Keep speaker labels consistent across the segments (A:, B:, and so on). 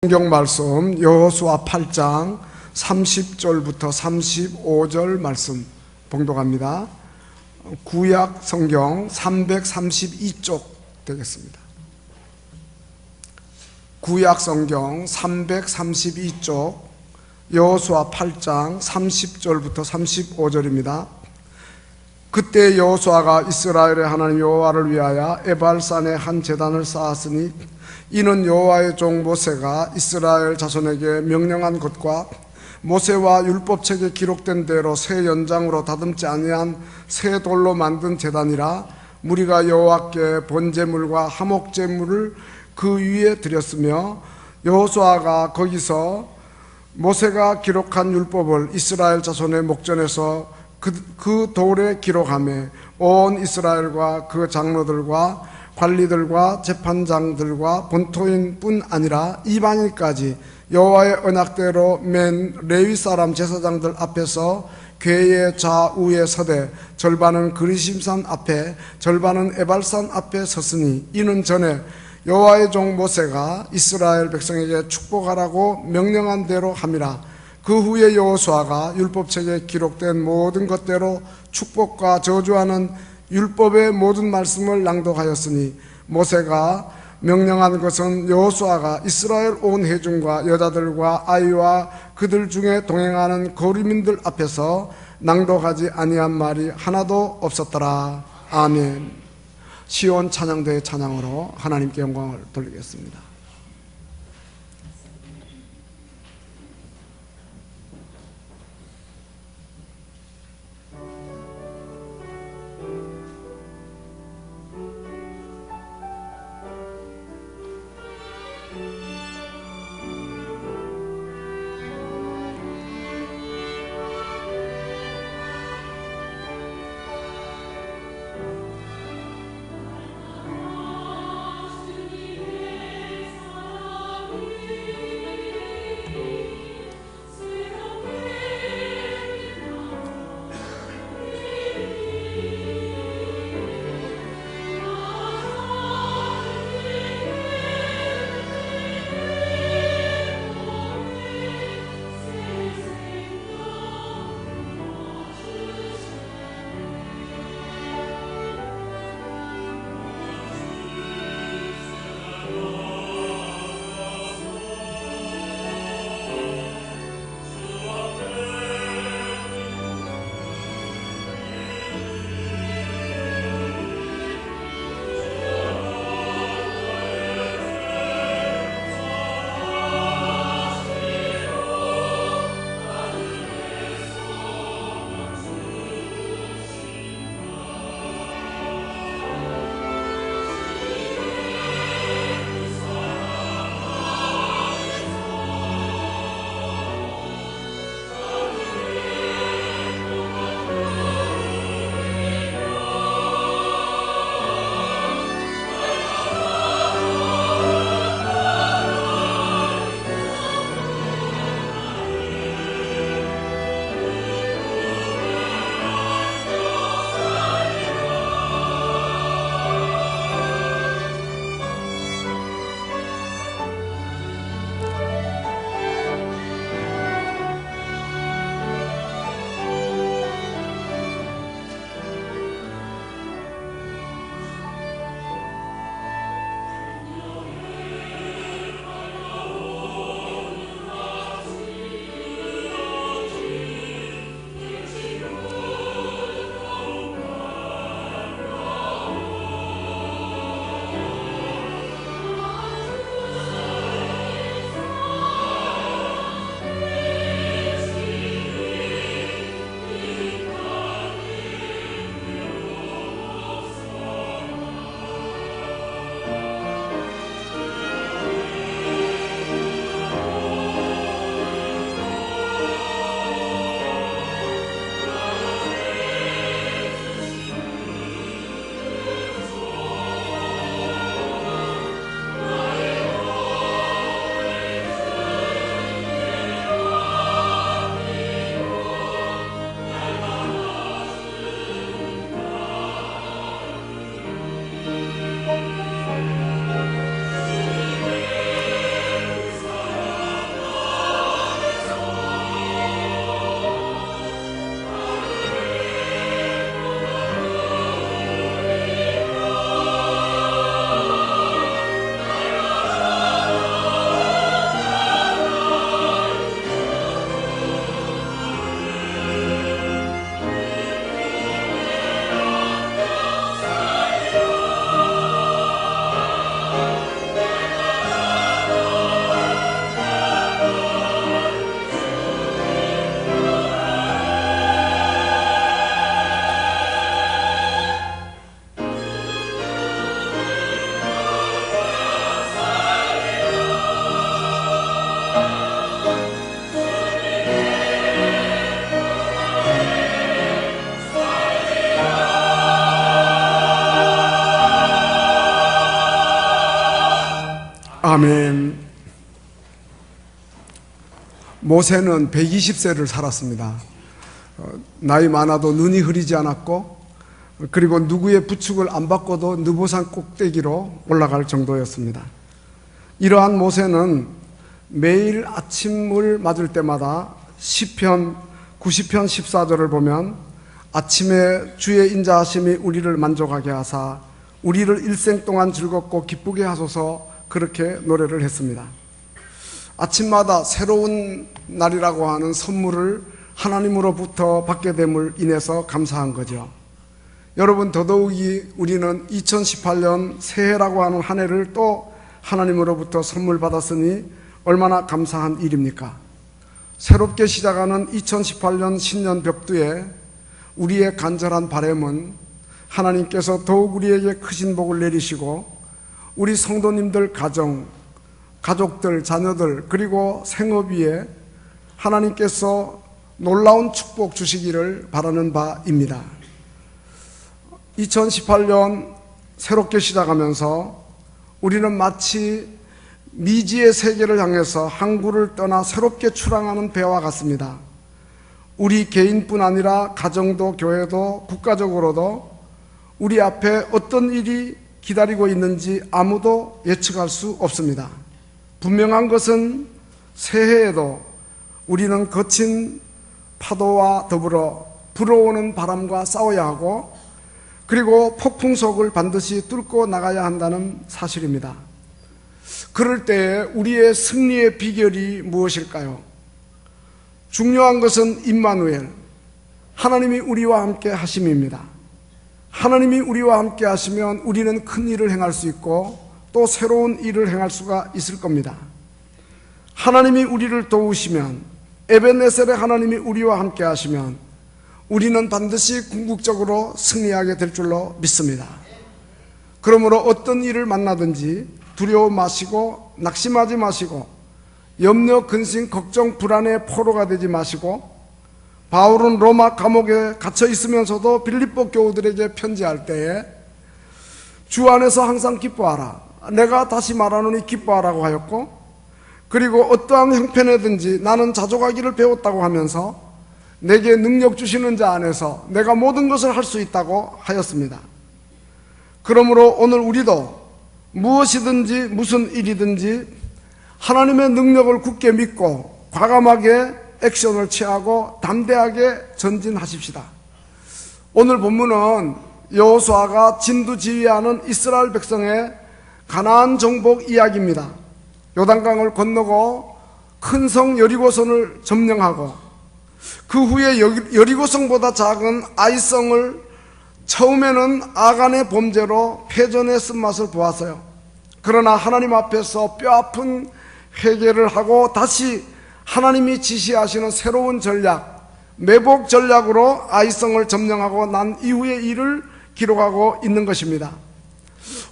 A: 성경 말씀 여호수아 8장 30절부터 35절 말씀 봉독합니다. 구약 성경 332쪽 되겠습니다. 구약 성경 332쪽 여호수아 8장 30절부터 35절입니다. 그때 여호수아가 이스라엘의 하나님 여호와를 위하여 에발산에 한 제단을 쌓았으니 이는 여호와의 종 모세가 이스라엘 자손에게 명령한 것과 모세와 율법책에 기록된 대로 새 연장으로 다듬지 아니한 새 돌로 만든 제단이라. 무리가 여호와께 번제물과 화목제물을 그 위에 드렸으며 여호수아가 거기서 모세가 기록한 율법을 이스라엘 자손의 목전에서 그 돌에 기록하며 온 이스라엘과 그 장로들과 관리들과 재판장들과 본토인뿐 아니라 이방인까지 여호와의 언약대로 맨 레위 사람 제사장들 앞에서 궤의 좌우에 서되 절반은 그리심산 앞에 절반은 에발산 앞에 섰으니 이는 전에 여호와의 종 모세가 이스라엘 백성에게 축복하라고 명령한 대로 함이라. 그 후에 여호수아가 율법책에 기록된 모든 것대로 축복과 저주하는 율법의 모든 말씀을 낭독하였으니 모세가 명령한 것은 여호수아가 이스라엘 온 회중과 여자들과 아이와 그들 중에 동행하는 거류민들 앞에서 낭독하지 아니한 말이 하나도 없었더라. 아멘. 시온 찬양대의 찬양으로 하나님께 영광을 돌리겠습니다. 아멘. 모세는 120세를 살았습니다. 나이 많아도 눈이 흐리지 않았고, 그리고 누구의 부축을 안 받고도 느보산 꼭대기로 올라갈 정도였습니다. 이러한 모세는 매일 아침을 맞을 때마다 시편 90편 14절을 보면 아침에 주의 인자하심이 우리를 만족하게 하사 우리를 일생 동안 즐겁고 기쁘게 하소서, 그렇게 노래를 했습니다. 아침마다 새로운 날이라고 하는 선물을 하나님으로부터 받게 됨을 인해서 감사한 거죠. 여러분, 더더욱이 우리는 2018년 새해라고 하는 한 해를 또 하나님으로부터 선물 받았으니 얼마나 감사한 일입니까? 새롭게 시작하는 2018년 신년 벽두에 우리의 간절한 바람은 하나님께서 더욱 우리에게 크신 복을 내리시고 우리 성도님들 가정, 가족들, 자녀들, 그리고 생업 위에 하나님께서 놀라운 축복 주시기를 바라는 바입니다. 2018년 새롭게 시작하면서 우리는 마치 미지의 세계를 향해서 항구를 떠나 새롭게 출항하는 배와 같습니다. 우리 개인뿐 아니라 가정도 교회도 국가적으로도 우리 앞에 어떤 일이 기다리고 있는지 아무도 예측할 수 없습니다. 분명한 것은 새해에도 우리는 거친 파도와 더불어 불어오는 바람과 싸워야 하고, 그리고 폭풍속을 반드시 뚫고 나가야 한다는 사실입니다. 그럴 때 우리의 승리의 비결이 무엇일까요? 중요한 것은 임마누엘, 하나님이 우리와 함께 하심입니다. 하나님이 우리와 함께 하시면 우리는 큰 일을 행할 수 있고 또 새로운 일을 행할 수가 있을 겁니다. 하나님이 우리를 도우시면, 에벤네셀의 하나님이 우리와 함께 하시면 우리는 반드시 궁극적으로 승리하게 될 줄로 믿습니다. 그러므로 어떤 일을 만나든지 두려워 마시고 낙심하지 마시고 염려, 근심, 걱정, 불안의 포로가 되지 마시고, 바울은 로마 감옥에 갇혀 있으면서도 빌립보 교우들에게 편지할 때에 주 안에서 항상 기뻐하라, 내가 다시 말하노니 기뻐하라고 하였고, 그리고 어떠한 형편에든지 나는 자족하기를 배웠다고 하면서 내게 능력 주시는 자 안에서 내가 모든 것을 할 수 있다고 하였습니다. 그러므로 오늘 우리도 무엇이든지 무슨 일이든지 하나님의 능력을 굳게 믿고 과감하게 액션을 취하고 담대하게 전진하십시다. 오늘 본문은 여호수아가 진두지휘하는 이스라엘 백성의 가나안 정복 이야기입니다. 요단강을 건너고 큰 성 여리고성을 점령하고 그 후에 여리고성보다 작은 아이성을 처음에는 아간의 범죄로 패전의 쓴맛을 보았어요. 그러나 하나님 앞에서 뼈아픈 회개를 하고 다시 하나님이 지시하시는 새로운 전략, 매복 전략으로 아이성을 점령하고 난 이후의 일을 기록하고 있는 것입니다.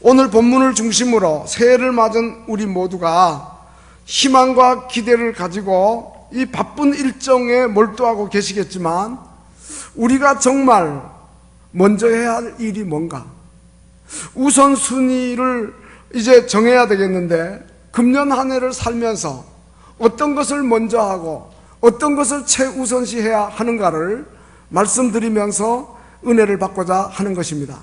A: 오늘 본문을 중심으로 새해를 맞은 우리 모두가 희망과 기대를 가지고 이 바쁜 일정에 몰두하고 계시겠지만 우리가 정말 먼저 해야 할 일이 뭔가, 우선순위를 이제 정해야 되겠는데 금년 한 해를 살면서 어떤 것을 먼저 하고 어떤 것을 최우선시해야 하는가를 말씀드리면서 은혜를 받고자 하는 것입니다.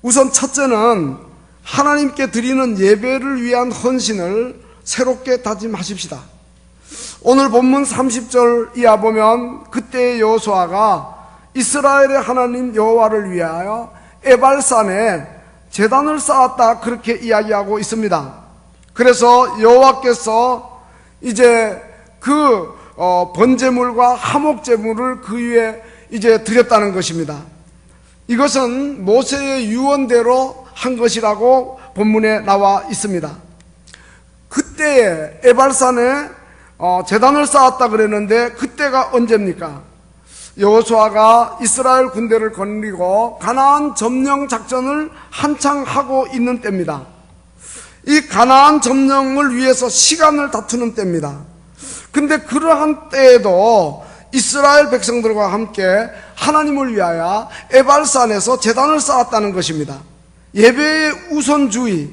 A: 우선 첫째는 하나님께 드리는 예배를 위한 헌신을 새롭게 다짐하십시다. 오늘 본문 30절 이하 보면 그때의 여호수아가 이스라엘의 하나님 여호와를 위하여 에발산에 제단을 쌓았다, 그렇게 이야기하고 있습니다. 그래서 여호와께서 이제 그 번제물과 화목제물을 그 위에 이제 드렸다는 것입니다. 이것은 모세의 유언대로 한 것이라고 본문에 나와 있습니다. 그때에 에발산에 제단을 쌓았다 그랬는데 그때가 언제입니까? 여호수아가 이스라엘 군대를 거느리고 가나안 점령 작전을 한창 하고 있는 때입니다. 이 가나안 점령을 위해서 시간을 다투는 때입니다. 근데 그러한 때에도 이스라엘 백성들과 함께 하나님을 위하여 에발산에서 제단을 쌓았다는 것입니다. 예배의 우선주의,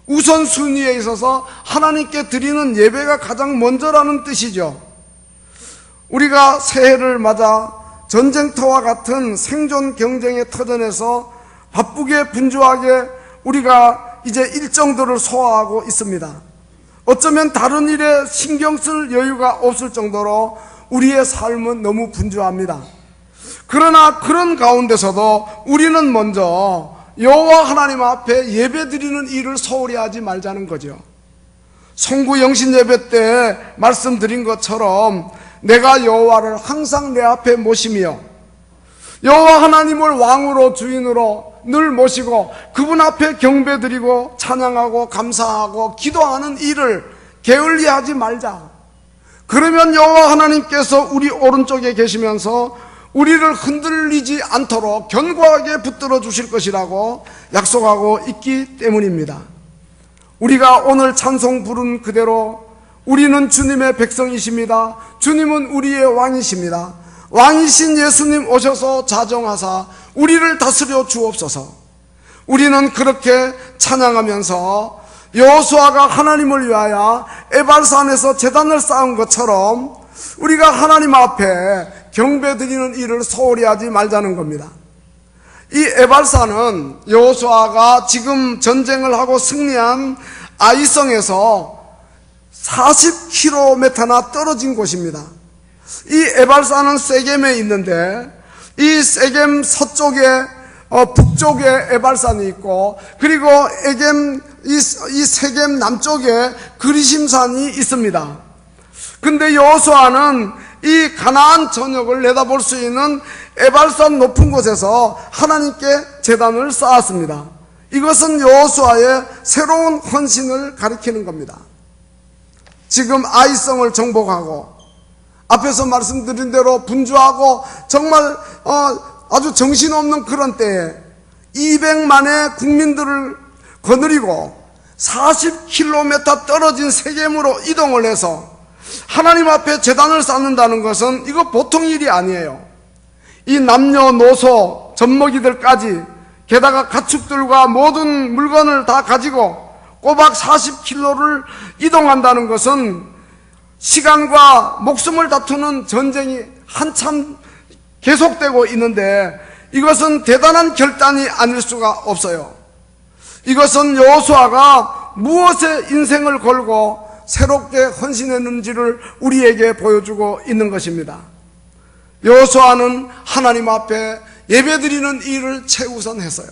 A: 우선순위에 있어서 하나님께 드리는 예배가 가장 먼저라는 뜻이죠. 우리가 새해를 맞아 전쟁터와 같은 생존 경쟁의 터전에서 바쁘게 분주하게 우리가 이제 일정들을 소화하고 있습니다. 어쩌면 다른 일에 신경 쓸 여유가 없을 정도로 우리의 삶은 너무 분주합니다. 그러나 그런 가운데서도 우리는 먼저 여호와 하나님 앞에 예배드리는 일을 소홀히 하지 말자는 거죠. 송구 영신 예배 때 말씀드린 것처럼 내가 여호와를 항상 내 앞에 모시며 여호와 하나님을 왕으로 주인으로 늘 모시고 그분 앞에 경배드리고 찬양하고 감사하고 기도하는 일을 게을리하지 말자. 그러면 여호와 하나님께서 우리 오른쪽에 계시면서 우리를 흔들리지 않도록 견고하게 붙들어 주실 것이라고 약속하고 있기 때문입니다. 우리가 오늘 찬송 부른 그대로 우리는 주님의 백성이십니다. 주님은 우리의 왕이십니다. 왕이신 예수님 오셔서 자정하사 우리를 다스려 주옵소서. 우리는 그렇게 찬양하면서 여호수아가 하나님을 위하여 에발산에서 제단을 쌓은 것처럼 우리가 하나님 앞에 경배드리는 일을 소홀히 하지 말자는 겁니다. 이 에발산은 여호수아가 지금 전쟁을 하고 승리한 아이성에서 40km나 떨어진 곳입니다. 이 에발산은 세겜에 있는데 이 세겜 서쪽에 북쪽에 에발산이 있고 그리고 이 세겜 남쪽에 그리심산이 있습니다. 근데 여호수아는 이 가나안 전역을 내다볼 수 있는 에발산 높은 곳에서 하나님께 제단을 쌓았습니다. 이것은 여호수아의 새로운 헌신을 가리키는 겁니다. 지금 아이성을 정복하고 앞에서 말씀드린 대로 분주하고 정말 아주 정신없는 그런 때에 200만의 국민들을 거느리고 40km 떨어진 세겜으로 이동을 해서 하나님 앞에 제단을 쌓는다는 것은 이거 보통 일이 아니에요. 이 남녀노소 젖먹이들까지 게다가 가축들과 모든 물건을 다 가지고 꼬박 40km를 이동한다는 것은 시간과 목숨을 다투는 전쟁이 한참 계속되고 있는데 이것은 대단한 결단이 아닐 수가 없어요. 이것은 여호수아가 무엇에 인생을 걸고 새롭게 헌신했는지를 우리에게 보여주고 있는 것입니다. 여호수아는 하나님 앞에 예배드리는 일을 최우선했어요.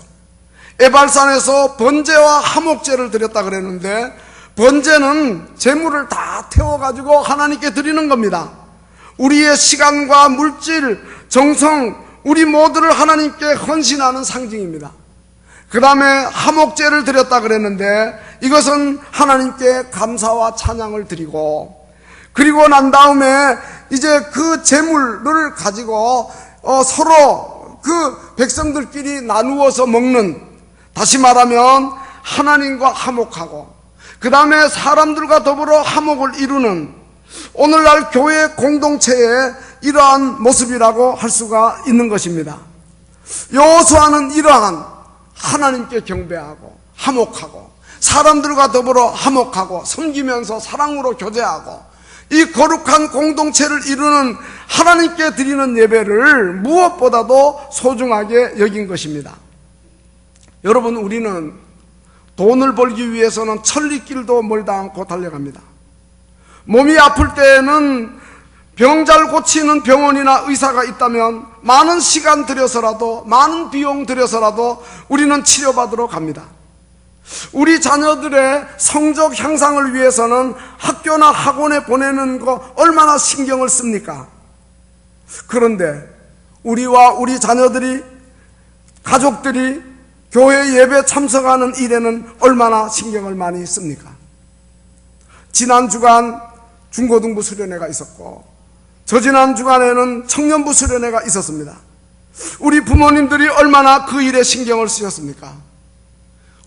A: 에발산에서 번제와 화목제를 드렸다 그랬는데 번제는 제물을 다 태워가지고 하나님께 드리는 겁니다. 우리의 시간과 물질, 정성, 우리 모두를 하나님께 헌신하는 상징입니다. 그 다음에 화목제를 드렸다 그랬는데 이것은 하나님께 감사와 찬양을 드리고 그리고 난 다음에 이제 그 제물을 가지고 서로 그 백성들끼리 나누어서 먹는, 다시 말하면 하나님과 화목하고 그 다음에 사람들과 더불어 화목을 이루는 오늘날 교회 공동체의 이러한 모습이라고 할 수가 있는 것입니다. 여호수아는 이러한 하나님께 경배하고 화목하고 사람들과 더불어 화목하고 섬기면서 사랑으로 교제하고 이 거룩한 공동체를 이루는 하나님께 드리는 예배를 무엇보다도 소중하게 여긴 것입니다. 여러분, 우리는 돈을 벌기 위해서는 천리길도 멀다 않고 달려갑니다. 몸이 아플 때에는 병 잘 고치는 병원이나 의사가 있다면 많은 시간 들여서라도 많은 비용 들여서라도 우리는 치료받으러 갑니다. 우리 자녀들의 성적 향상을 위해서는 학교나 학원에 보내는 거 얼마나 신경을 씁니까? 그런데 우리와 우리 자녀들이, 가족들이 교회 예배 참석하는 일에는 얼마나 신경을 많이 씁니까? 지난 주간 중고등부 수련회가 있었고 저지난 주간에는 청년부 수련회가 있었습니다. 우리 부모님들이 얼마나 그 일에 신경을 쓰셨습니까?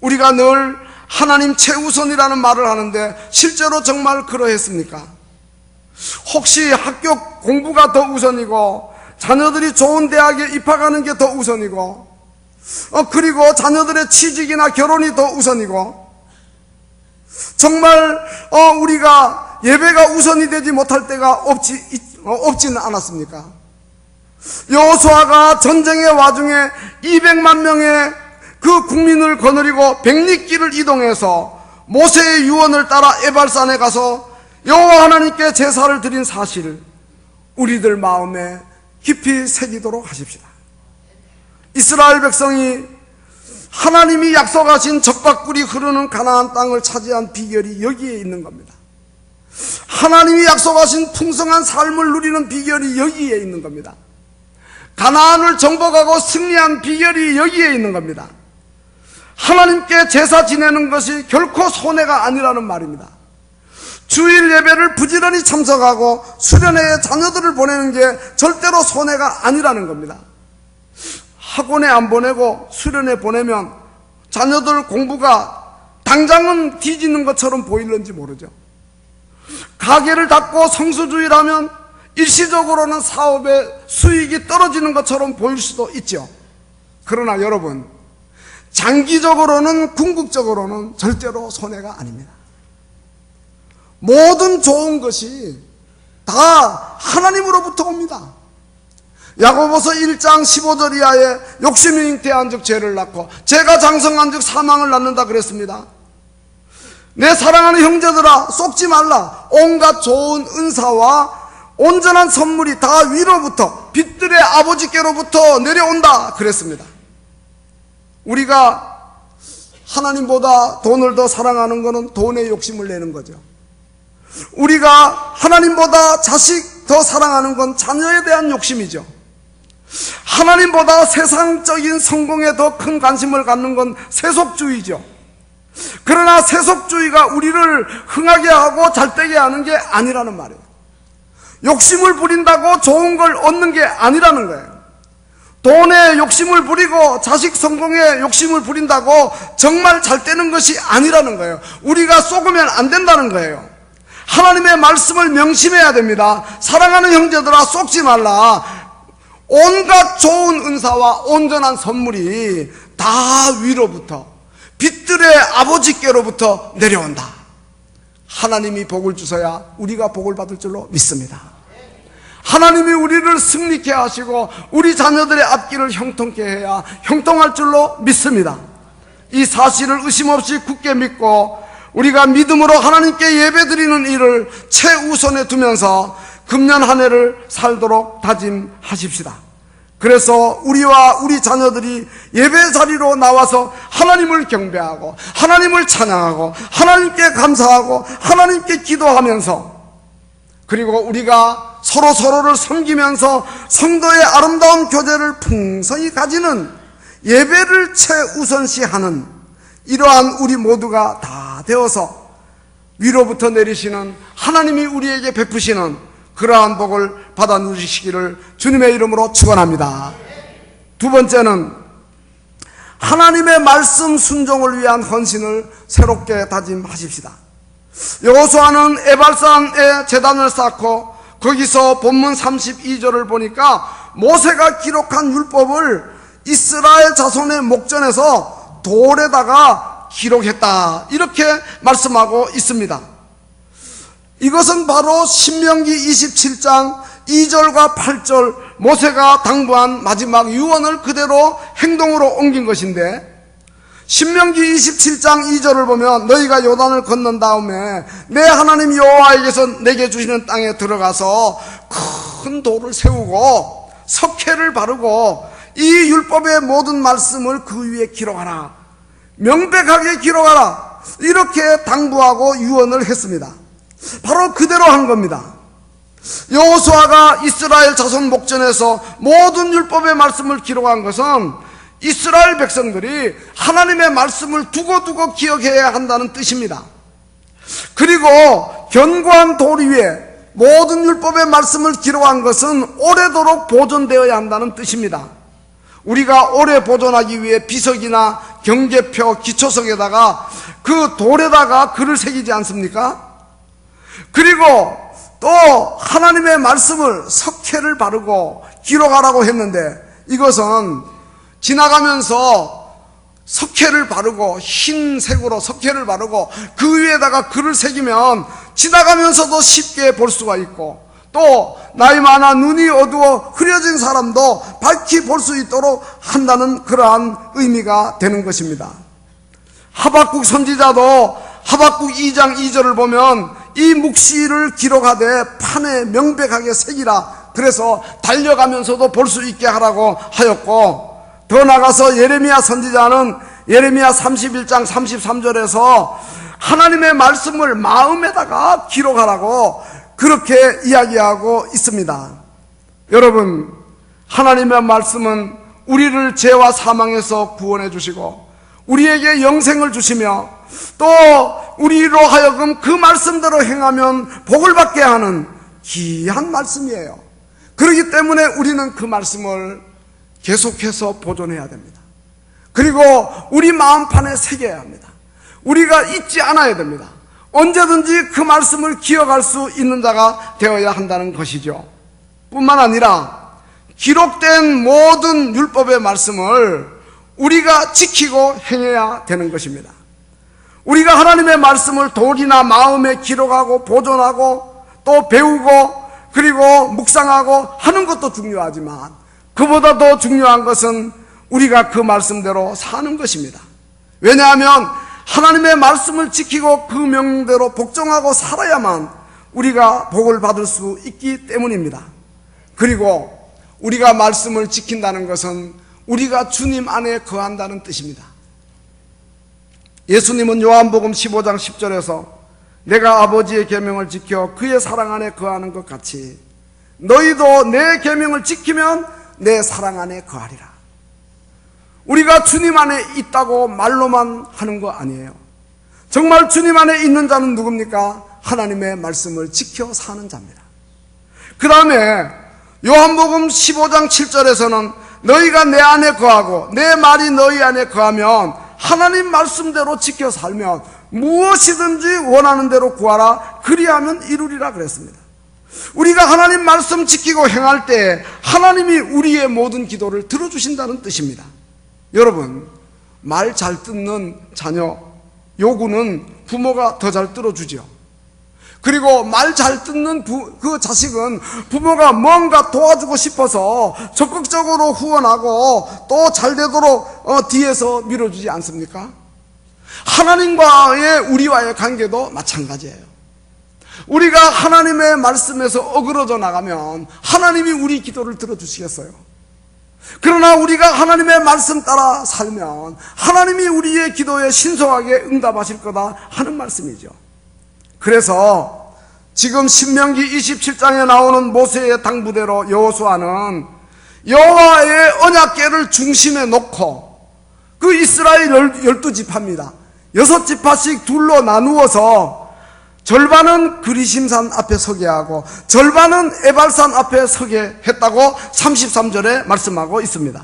A: 우리가 늘 하나님 최우선이라는 말을 하는데 실제로 정말 그러했습니까? 혹시 학교 공부가 더 우선이고 자녀들이 좋은 대학에 입학하는 게 더 우선이고 그리고 자녀들의 취직이나 결혼이 더 우선이고 정말 우리가 예배가 우선이 되지 못할 때가 없지는 않았습니까? 여호수아가 전쟁의 와중에 200만 명의 그 국민을 거느리고 백리길을 이동해서 모세의 유언을 따라 에발산에 가서 여호와 하나님께 제사를 드린 사실을 우리들 마음에 깊이 새기도록 하십시다. 이스라엘 백성이 하나님이 약속하신 젖과 꿀이 흐르는 가나안 땅을 차지한 비결이 여기에 있는 겁니다. 하나님이 약속하신 풍성한 삶을 누리는 비결이 여기에 있는 겁니다. 가나안을 정복하고 승리한 비결이 여기에 있는 겁니다. 하나님께 제사 지내는 것이 결코 손해가 아니라는 말입니다. 주일 예배를 부지런히 참석하고 수련회에 자녀들을 보내는 게 절대로 손해가 아니라는 겁니다. 학원에 안 보내고 수련회 보내면 자녀들 공부가 당장은 뒤지는 것처럼 보이는지 모르죠. 가게를 닫고 성수주의라면 일시적으로는 사업의 수익이 떨어지는 것처럼 보일 수도 있죠. 그러나 여러분, 장기적으로는 궁극적으로는 절대로 손해가 아닙니다. 모든 좋은 것이 다 하나님으로부터 옵니다. 야고보서 1장 15절 이하에 욕심이 잉태한 즉 죄를 낳고 죄가 장성한 즉 사망을 낳는다 그랬습니다. 내 사랑하는 형제들아, 속지 말라. 온갖 좋은 은사와 온전한 선물이 다 위로부터 빛들의 아버지께로부터 내려온다 그랬습니다. 우리가 하나님보다 돈을 더 사랑하는 것은 돈에 욕심을 내는 거죠. 우리가 하나님보다 자식 더 사랑하는 건 자녀에 대한 욕심이죠. 하나님보다 세상적인 성공에 더 큰 관심을 갖는 건 세속주의죠. 그러나 세속주의가 우리를 흥하게 하고 잘되게 하는 게 아니라는 말이에요. 욕심을 부린다고 좋은 걸 얻는 게 아니라는 거예요. 돈에 욕심을 부리고 자식 성공에 욕심을 부린다고 정말 잘 되는 것이 아니라는 거예요. 우리가 쏘으면 안 된다는 거예요. 하나님의 말씀을 명심해야 됩니다. 사랑하는 형제들아, 속지 말라. 온갖 좋은 은사와 온전한 선물이 다 위로부터 빛들의 아버지께로부터 내려온다. 하나님이 복을 주셔야 우리가 복을 받을 줄로 믿습니다. 하나님이 우리를 승리케 하시고 우리 자녀들의 앞길을 형통케 해야 형통할 줄로 믿습니다. 이 사실을 의심 없이 굳게 믿고 우리가 믿음으로 하나님께 예배드리는 일을 최우선에 두면서 금년 한 해를 살도록 다짐하십시다. 그래서 우리와 우리 자녀들이 예배 자리로 나와서 하나님을 경배하고 하나님을 찬양하고 하나님께 감사하고 하나님께 기도하면서, 그리고 우리가 서로를 섬기면서 성도의 아름다운 교제를 풍성히 가지는 예배를 최우선시하는 이러한 우리 모두가 다 되어서 위로부터 내리시는 하나님이 우리에게 베푸시는 그러한 복을 받아 누리시기를 주님의 이름으로 축원합니다. 두 번째는 하나님의 말씀 순종을 위한 헌신을 새롭게 다짐하십시다. 여호수아는 에발산에 제단을 쌓고 거기서 본문 32절을 보니까 모세가 기록한 율법을 이스라엘 자손의 목전에서 돌에다가 기록했다, 이렇게 말씀하고 있습니다. 이것은 바로 신명기 27장 2절과 8절 모세가 당부한 마지막 유언을 그대로 행동으로 옮긴 것인데, 신명기 27장 2절을 보면 너희가 요단을 건넌 다음에 내 하나님 여호와에게서 내게 주시는 땅에 들어가서 큰 돌을 세우고 석회를 바르고 이 율법의 모든 말씀을 그 위에 기록하라, 명백하게 기록하라, 이렇게 당부하고 유언을 했습니다. 바로 그대로 한 겁니다. 여호수아가 이스라엘 자손 목전에서 모든 율법의 말씀을 기록한 것은 이스라엘 백성들이 하나님의 말씀을 두고두고 기억해야 한다는 뜻입니다. 그리고 견고한 돌 위에 모든 율법의 말씀을 기록한 것은 오래도록 보존되어야 한다는 뜻입니다. 우리가 오래 보존하기 위해 비석이나 경계표, 기초석에다가 그 돌에다가 글을 새기지 않습니까? 그리고 또 하나님의 말씀을 석회를 바르고 기록하라고 했는데, 이것은 지나가면서 석회를 바르고 흰색으로 석회를 바르고 그 위에다가 글을 새기면 지나가면서도 쉽게 볼 수가 있고, 또 나이 많아 눈이 어두워 흐려진 사람도 밝히 볼 수 있도록 한다는 그러한 의미가 되는 것입니다. 하박국 선지자도 하박국 2장 2절을 보면 이 묵시를 기록하되 판에 명백하게 새기라, 그래서 달려가면서도 볼 수 있게 하라고 하였고, 더 나아가서 예레미야 선지자는 예레미야 31장 33절에서 하나님의 말씀을 마음에다가 기록하라고 그렇게 이야기하고 있습니다. 여러분, 하나님의 말씀은 우리를 죄와 사망에서 구원해 주시고 우리에게 영생을 주시며, 또 우리로 하여금 그 말씀대로 행하면 복을 받게 하는 귀한 말씀이에요. 그렇기 때문에 우리는 그 말씀을 계속해서 보존해야 됩니다. 그리고 우리 마음판에 새겨야 합니다. 우리가 잊지 않아야 됩니다. 언제든지 그 말씀을 기억할 수 있는 자가 되어야 한다는 것이죠. 뿐만 아니라 기록된 모든 율법의 말씀을 우리가 지키고 행해야 되는 것입니다. 우리가 하나님의 말씀을 돌이나 마음에 기록하고 보존하고 또 배우고 그리고 묵상하고 하는 것도 중요하지만, 그보다 더 중요한 것은 우리가 그 말씀대로 사는 것입니다. 왜냐하면 하나님의 말씀을 지키고 그 명대로 복종하고 살아야만 우리가 복을 받을 수 있기 때문입니다. 그리고 우리가 말씀을 지킨다는 것은 우리가 주님 안에 거한다는 뜻입니다. 예수님은 요한복음 15장 10절에서 내가 아버지의 계명을 지켜 그의 사랑 안에 거하는 것 같이 너희도 내 계명을 지키면 내 사랑 안에 거하리라. 우리가 주님 안에 있다고 말로만 하는 거 아니에요. 정말 주님 안에 있는 자는 누굽니까? 하나님의 말씀을 지켜 사는 자입니다. 그 다음에 요한복음 15장 7절에서는 너희가 내 안에 거하고 내 말이 너희 안에 거하면 하나님 말씀대로 지켜 살면 무엇이든지 원하는 대로 구하라, 그리하면 이루리라 그랬습니다. 우리가 하나님 말씀 지키고 행할 때 하나님이 우리의 모든 기도를 들어주신다는 뜻입니다. 여러분, 말 잘 듣는 자녀 요구는 부모가 더 잘 들어주죠. 그리고 말 잘 듣는 그 자식은 부모가 뭔가 도와주고 싶어서 적극적으로 후원하고 또 잘 되도록 뒤에서 밀어주지 않습니까? 하나님과의 우리와의 관계도 마찬가지예요. 우리가 하나님의 말씀에서 어그러져 나가면 하나님이 우리 기도를 들어주시겠어요? 그러나 우리가 하나님의 말씀 따라 살면 하나님이 우리의 기도에 신속하게 응답하실 거다 하는 말씀이죠. 그래서 지금 신명기 27장에 나오는 모세의 당부대로 여호수아는 여호와의 언약궤를 중심에 놓고 그 이스라엘 12지파입니다. 6지파씩 둘로 나누어서 절반은 그리심산 앞에 서게 하고 절반은 에발산 앞에 서게 했다고 33절에 말씀하고 있습니다.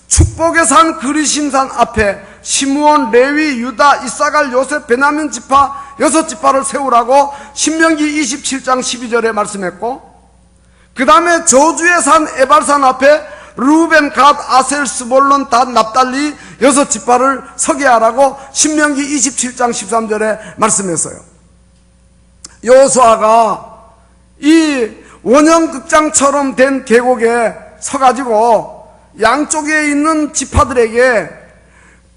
A: 축복의 산 그리심산 앞에 시므온, 레위, 유다, 이사갈, 요셉, 베냐민 지파 6지파를 세우라고 신명기 27장 12절에 말씀했고, 그 다음에 저주의 산 에발산 앞에 루벤, 갓, 아셀, 스볼론, 단, 납달리 6지파를 서게 하라고 신명기 27장 13절에 말씀했어요. 여호수아가 이 원형극장처럼 된 계곡에 서가지고 양쪽에 있는 지파들에게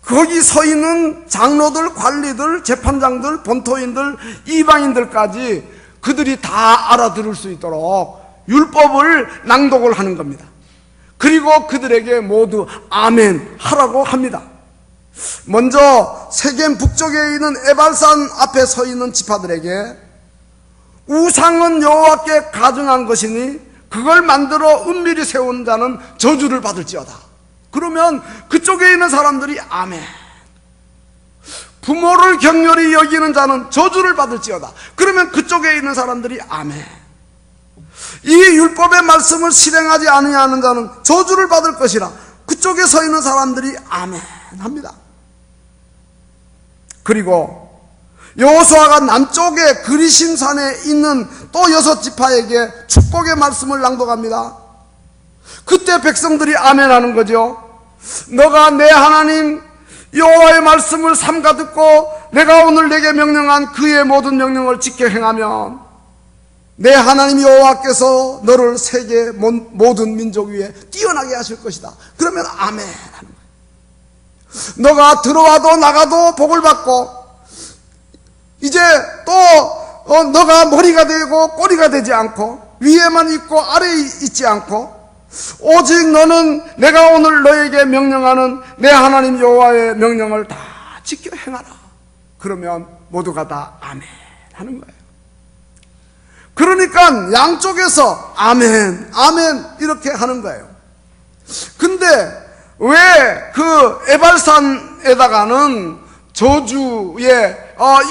A: 거기 서 있는 장로들, 관리들, 재판장들, 본토인들, 이방인들까지 그들이 다 알아들을 수 있도록 율법을 낭독을 하는 겁니다. 그리고 그들에게 모두 아멘 하라고 합니다. 먼저 세겜 북쪽에 있는 에발산 앞에 서 있는 지파들에게 우상은 여호와께 가증한 것이니 그걸 만들어 은밀히 세운 자는 저주를 받을지어다. 그러면 그쪽에 있는 사람들이 아멘. 부모를 격렬히 여기는 자는 저주를 받을지어다. 그러면 그쪽에 있는 사람들이 아멘. 이 율법의 말씀을 실행하지 아니하는 자는 저주를 받을 것이라. 그쪽에 서 있는 사람들이 아멘 합니다. 그리고 여호수아가 남쪽에 그리심산에 있는 또 6지파에게 축복의 말씀을 낭독합니다. 그때 백성들이 아멘 하는 거죠. 너가 내 하나님 여호와의 말씀을 삼가 듣고 내가 오늘 내게 명령한 그의 모든 명령을 지켜 행하면 내 하나님 여호와께서 너를 세계 모든 민족 위에 뛰어나게 하실 것이다. 그러면 아멘 하는 거예요. 너가 들어와도 나가도 복을 받고 이제 또 너가 머리가 되고 꼬리가 되지 않고 위에만 있고 아래에 있지 않고 오직 너는 내가 오늘 너에게 명령하는 내 하나님 여호와의 명령을 다 지켜 행하라. 그러면 모두가 다 아멘 하는 거예요. 그러니까 양쪽에서 아멘 아멘 이렇게 하는 거예요. 근데 왜 그 에발산에다가는 저주에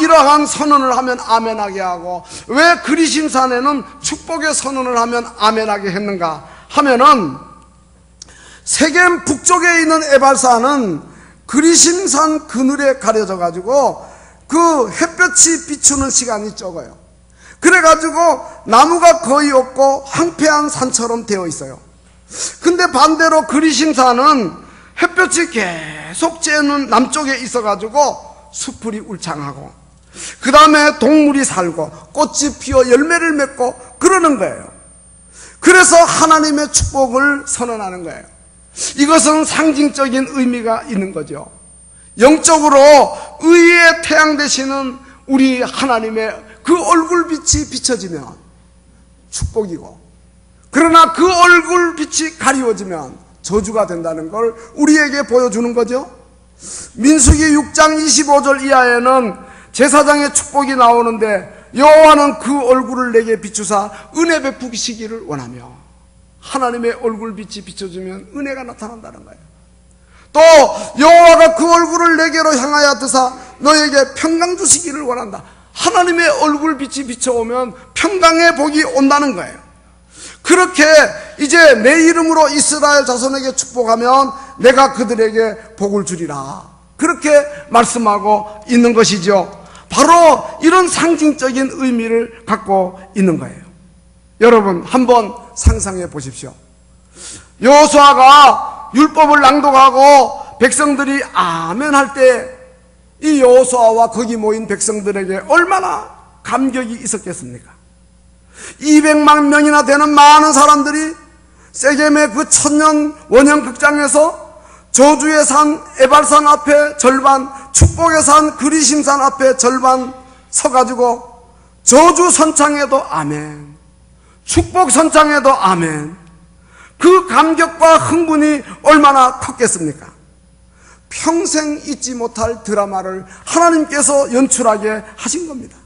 A: 이러한 선언을 하면 아멘하게 하고 왜 그리심산에는 축복의 선언을 하면 아멘하게 했는가 하면은 세겜 북쪽에 있는 에발산은 그리심산 그늘에 가려져 가지고 그 햇볕이 비추는 시간이 적어요. 그래가지고 나무가 거의 없고 황폐한 산처럼 되어 있어요. 근데 반대로 그리심산은 햇볕이 계속 쬐는 남쪽에 있어가지고 수풀이 울창하고 그 다음에 동물이 살고 꽃이 피어 열매를 맺고 그러는 거예요. 그래서 하나님의 축복을 선언하는 거예요. 이것은 상징적인 의미가 있는 거죠. 영적으로 의의 태양 되시는 우리 하나님의 그 얼굴빛이 비춰지면 축복이고 그러나 그 얼굴빛이 가리워지면 저주가 된다는 걸 우리에게 보여주는 거죠. 민수기 6장 25절 이하에는 제사장의 축복이 나오는데 여호와는 그 얼굴을 내게 비추사 은혜 베푸시기를 원하며 하나님의 얼굴빛이 비춰지면 은혜가 나타난다는 거예요. 또 여호와가 그 얼굴을 내게로 향하여 드사 너에게 평강 주시기를 원한다. 하나님의 얼굴빛이 비춰오면 평강의 복이 온다는 거예요. 그렇게 이제 내 이름으로 이스라엘 자손에게 축복하면 내가 그들에게 복을 주리라. 그렇게 말씀하고 있는 것이죠. 바로 이런 상징적인 의미를 갖고 있는 거예요. 여러분 한번 상상해 보십시오. 여호수아가 율법을 낭독하고 백성들이 아멘 할 때 이 여호수아와 거기 모인 백성들에게 얼마나 감격이 있었겠습니까? 200만 명이나 되는 많은 사람들이 세겜의 그 천년 원형 극장에서 저주의 산 에발산 앞에 절반, 축복의 산 그리심산 앞에 절반 서가지고 저주 선창에도 아멘, 축복 선창에도 아멘. 그 감격과 흥분이 얼마나 컸겠습니까? 평생 잊지 못할 드라마를 하나님께서 연출하게 하신 겁니다.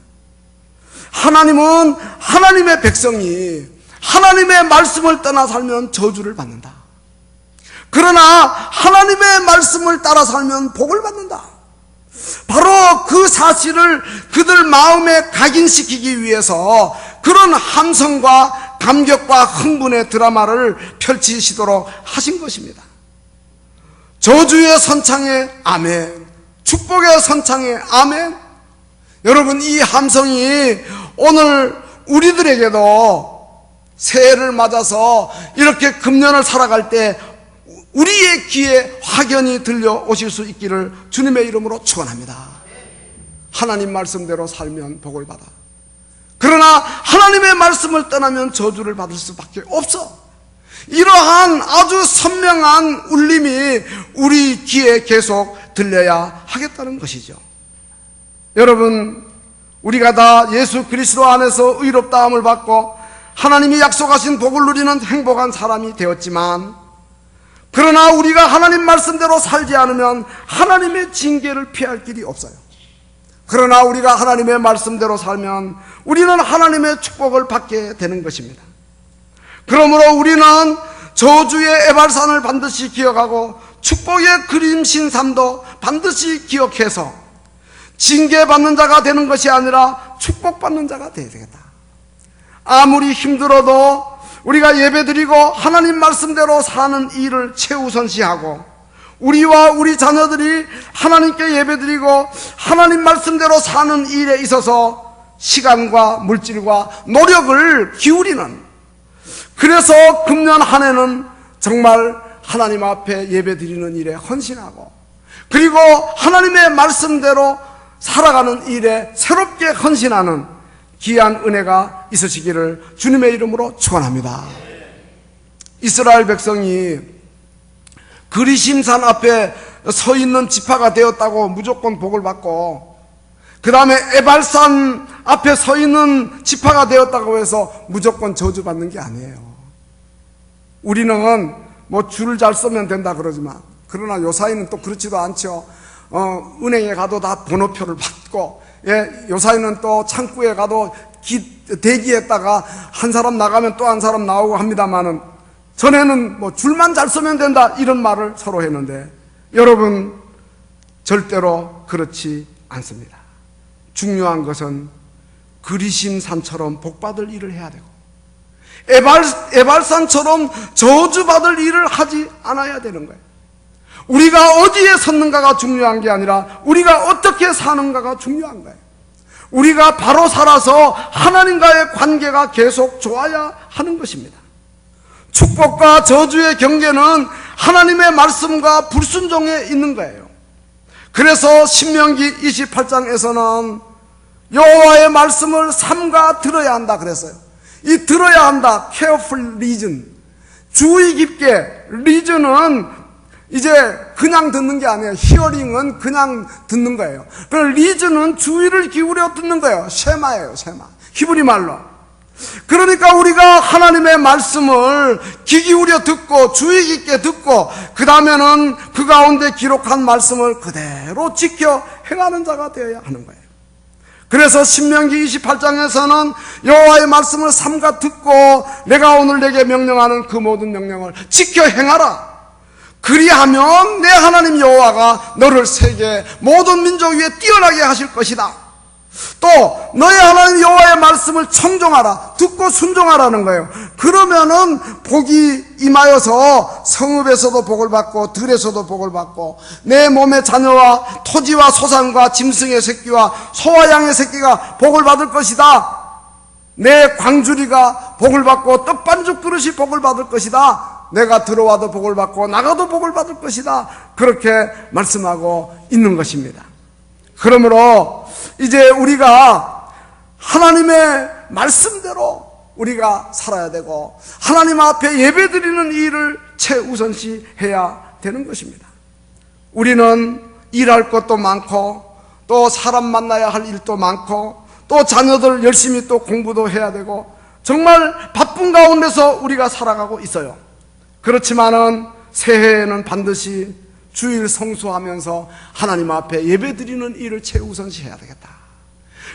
A: 하나님은 하나님의 백성이 하나님의 말씀을 떠나 살면 저주를 받는다. 그러나 하나님의 말씀을 따라 살면 복을 받는다. 바로 그 사실을 그들 마음에 각인시키기 위해서 그런 함성과 감격과 흥분의 드라마를 펼치시도록 하신 것입니다. 저주의 선창에 아멘, 축복의 선창에 아멘. 여러분 이 함성이 오늘 우리들에게도 새해를 맞아서 이렇게 금년을 살아갈 때 우리의 귀에 확연히 들려오실 수 있기를 주님의 이름으로 축원합니다. 하나님 말씀대로 살면 복을 받아. 그러나 하나님의 말씀을 떠나면 저주를 받을 수밖에 없어. 이러한 아주 선명한 울림이 우리 귀에 계속 들려야 하겠다는 것이죠. 여러분 우리가 다 예수 그리스도 안에서 의롭다함을 받고 하나님이 약속하신 복을 누리는 행복한 사람이 되었지만 그러나 우리가 하나님 말씀대로 살지 않으면 하나님의 징계를 피할 길이 없어요. 그러나 우리가 하나님의 말씀대로 살면 우리는 하나님의 축복을 받게 되는 것입니다. 그러므로 우리는 저주의 에발산을 반드시 기억하고 축복의 그림신삼도 반드시 기억해서 징계받는 자가 되는 것이 아니라 축복받는 자가 되어야 되겠다. 아무리 힘들어도 우리가 예배드리고 하나님 말씀대로 사는 일을 최우선시하고 우리와 우리 자녀들이 하나님께 예배드리고 하나님 말씀대로 사는 일에 있어서 시간과 물질과 노력을 기울이는, 그래서 금년 한 해는 정말 하나님 앞에 예배드리는 일에 헌신하고, 그리고 하나님의 말씀대로 살아가는 일에 새롭게 헌신하는 귀한 은혜가 있으시기를 주님의 이름으로 축원합니다. 이스라엘 백성이 그리심산 앞에 서 있는 지파가 되었다고 무조건 복을 받고, 그 다음에 에발산 앞에 서 있는 지파가 되었다고 해서 무조건 저주받는 게 아니에요. 우리는 뭐 줄을 잘 쓰면 된다 그러지만, 그러나 요사이는 또 그렇지도 않죠. 은행에 가도 다 번호표를 받고, 요사이는 또 창구에 가도 대기했다가 한 사람 나가면 또 한 사람 나오고 합니다만은, 전에는 뭐 줄만 잘 쓰면 된다 이런 말을 서로 했는데, 여러분 절대로 그렇지 않습니다. 중요한 것은 그리심산처럼 복받을 일을 해야 되고, 에발산처럼 저주받을 일을 하지 않아야 되는 거예요. 우리가 어디에 섰는가가 중요한 게 아니라 우리가 어떻게 사는가가 중요한 거예요. 우리가 바로 살아서 하나님과의 관계가 계속 좋아야 하는 것입니다. 축복과 저주의 경계는 하나님의 말씀과 불순종에 있는 거예요. 그래서 신명기 28장에서는 여호와의 말씀을 삼가 들어야 한다 그랬어요. 이 들어야 한다, careful listen, 주의 깊게. listen은 이제 그냥 듣는 게 아니에요. hearing은 그냥 듣는 거예요. 그럼 listen은 주의를 기울여 듣는 거예요. 쉐마예요, 쉐마. 히브리 말로. 그러니까 우리가 하나님의 말씀을 귀 기울여 듣고 주의 깊게 듣고, 그 다음에는 그 가운데 기록한 말씀을 그대로 지켜 행하는 자가 되어야 하는 거예요. 그래서 신명기 28장에서는 여호와의 말씀을 삼가 듣고 내가 오늘 내게 명령하는 그 모든 명령을 지켜 행하라. 그리하면 내 하나님 여호와가 너를 세계 모든 민족 위에 뛰어나게 하실 것이다. 또 너의 하나님 여호와의 말씀을 청종하라. 듣고 순종하라는 거예요. 그러면은 복이 임하여서 성읍에서도 복을 받고 들에서도 복을 받고, 내 몸의 자녀와 토지와 소산과 짐승의 새끼와 소와 양의 새끼가 복을 받을 것이다. 내 광주리가 복을 받고 떡반죽 그릇이 복을 받을 것이다. 내가 들어와도 복을 받고 나가도 복을 받을 것이다. 그렇게 말씀하고 있는 것입니다. 그러므로 이제 우리가 하나님의 말씀대로 우리가 살아야 되고, 하나님 앞에 예배드리는 일을 최우선시 해야 되는 것입니다. 우리는 일할 것도 많고, 또 사람 만나야 할 일도 많고, 또 자녀들 열심히 또 공부도 해야 되고, 정말 바쁜 가운데서 우리가 살아가고 있어요. 그렇지만은 새해에는 반드시 주일 성수하면서 하나님 앞에 예배드리는 일을 최우선시 해야 되겠다.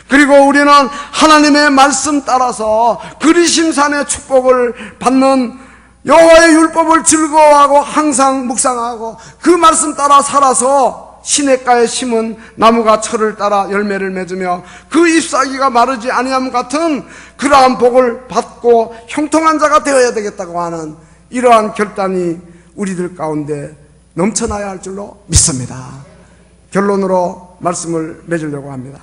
A: 그리고 우리는 하나님의 말씀 따라서 그리심산의 축복을 받는 여호와의 율법을 즐거워하고 항상 묵상하고 그 말씀 따라 살아서 시냇가에 심은 나무가 철을 따라 열매를 맺으며 그 잎사귀가 마르지 아니함 같은 그러한 복을 받고 형통한 자가 되어야 되겠다고 하는 이러한 결단이 우리들 가운데 넘쳐나야 할 줄로 믿습니다. 결론으로 말씀을 맺으려고 합니다.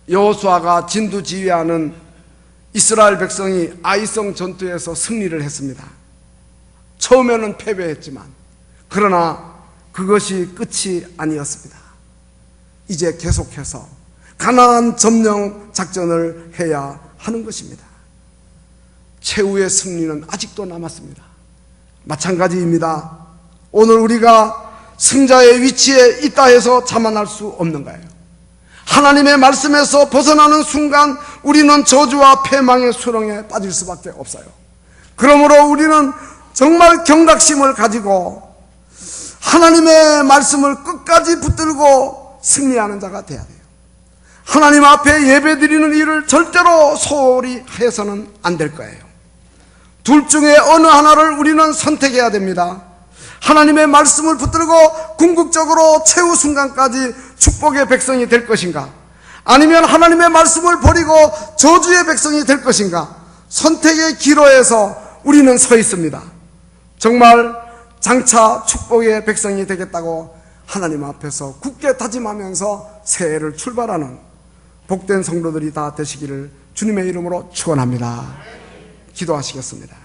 A: 여호수아가 진두지휘하는 이스라엘 백성이 아이성 전투에서 승리를 했습니다. 처음에는 패배했지만, 그러나 그것이 끝이 아니었습니다. 이제 계속해서 가나안 점령 작전을 해야 하는 것입니다. 최후의 승리는 아직도 남았습니다. 마찬가지입니다. 오늘 우리가 승자의 위치에 있다 해서 자만할 수 없는 거예요. 하나님의 말씀에서 벗어나는 순간 우리는 저주와 패망의 수렁에 빠질 수밖에 없어요. 그러므로 우리는 정말 경각심을 가지고 하나님의 말씀을 끝까지 붙들고 승리하는 자가 돼야 돼요. 하나님 앞에 예배드리는 일을 절대로 소홀히 해서는 안 될 거예요. 둘 중에 어느 하나를 우리는 선택해야 됩니다. 하나님의 말씀을 붙들고 궁극적으로 최후 순간까지 축복의 백성이 될 것인가, 아니면 하나님의 말씀을 버리고 저주의 백성이 될 것인가, 선택의 기로에서 우리는 서 있습니다. 정말 장차 축복의 백성이 되겠다고 하나님 앞에서 굳게 다짐하면서 새해를 출발하는 복된 성도들이 다 되시기를 주님의 이름으로 축원합니다. 기도하시겠습니다.